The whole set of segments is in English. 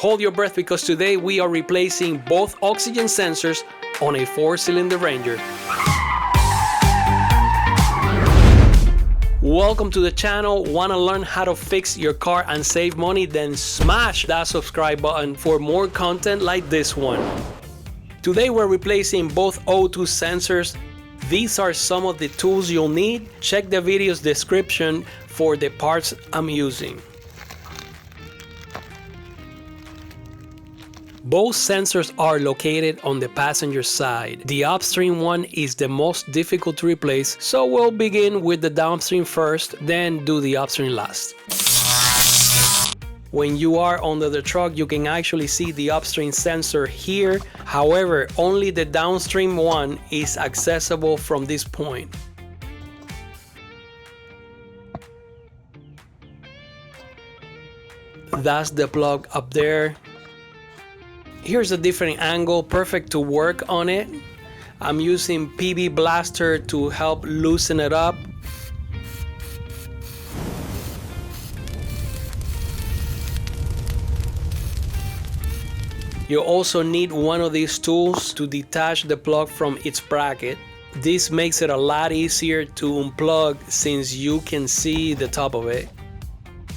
Hold your breath because today we are replacing both oxygen sensors on a 4-cylinder Ranger. Welcome to the channel. Want to learn how to fix your car and save money? Then smash that subscribe button for more content like this one. Today we're replacing both O2 sensors. These are some of the tools you'll need. Check the video's description for the parts I'm using. Both sensors are located on the passenger side. The upstream one is the most difficult to replace, so we'll begin with the downstream first, then do the upstream last. When you are under the truck, you can actually see the upstream sensor here. However, only the downstream one is accessible from this point. That's the plug up there. Here's a different angle, perfect to work on it. I'm using PB Blaster to help loosen it up. You also need one of these tools to detach the plug from its bracket. This makes it a lot easier to unplug since you can see the top of it.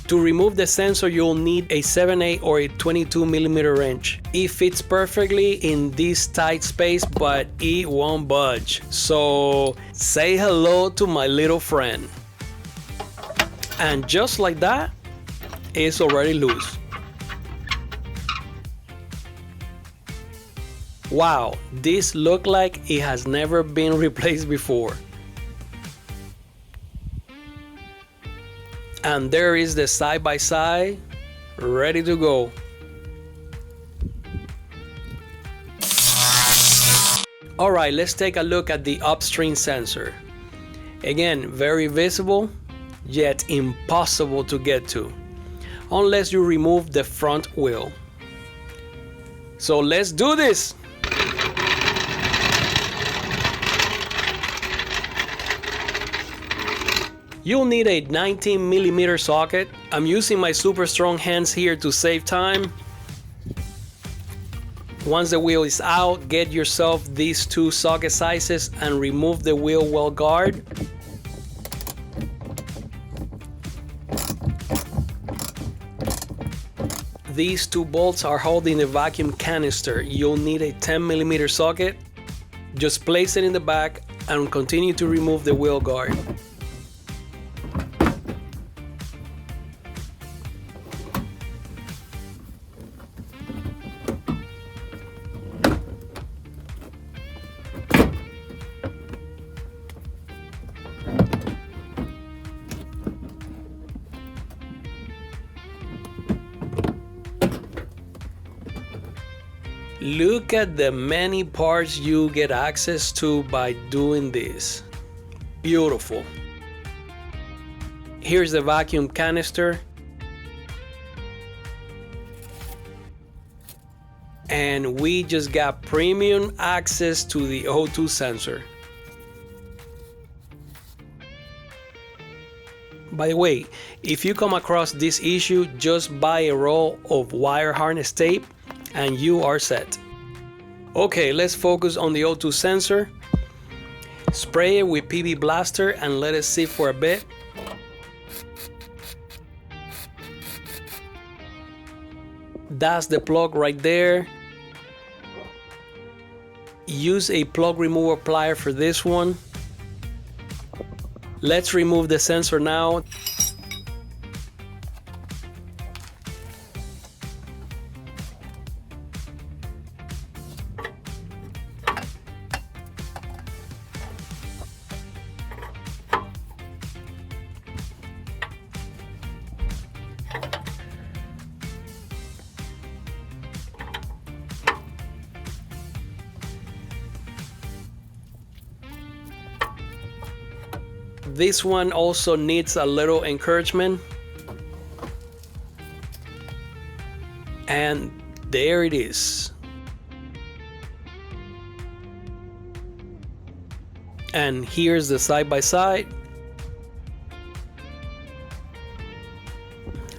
To remove the sensor, you'll need a 7/8 or a 22mm wrench. It fits perfectly in this tight space, but it won't budge. So say hello to my little friend. And just like that, it's already loose. Wow, this looks like it has never been replaced before. And there is the side-by-side, ready to go. Alright, let's take a look at the upstream sensor. Again, very visible, yet impossible to get to, unless you remove the front wheel. So let's do this! You'll need a 19mm socket. I'm using my super strong hands here to save time. Once the wheel is out, get yourself these two socket sizes and remove the wheel well guard. These two bolts are holding the vacuum canister. You'll need a 10mm socket. Just place it in the back and continue to remove the wheel guard. Look at the many parts you get access to by doing this. Beautiful. Here's the vacuum canister. And we just got premium access to the O2 sensor. By the way, if you come across this issue, just buy a roll of wire harness tape and you are set. Okay, let's focus on the O2 sensor. Spray it with PB Blaster and let it sit for a bit. That's the plug right there. Use a plug remover plier for this one. Let's remove the sensor now. This one also needs a little encouragement. And there it is. And here's the side-by-side.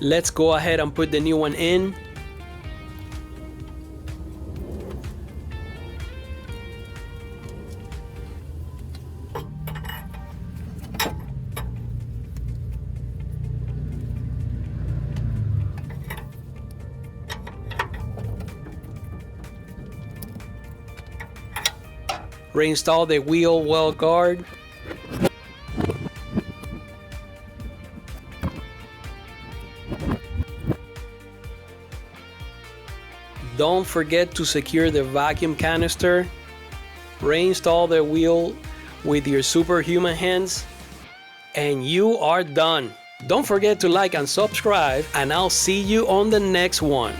Let's go ahead and put the new one in. Reinstall the wheel well guard. Don't forget to secure the vacuum canister. Reinstall the wheel with your superhuman hands, and you are done. Don't forget to like and subscribe, and I'll see you on the next one.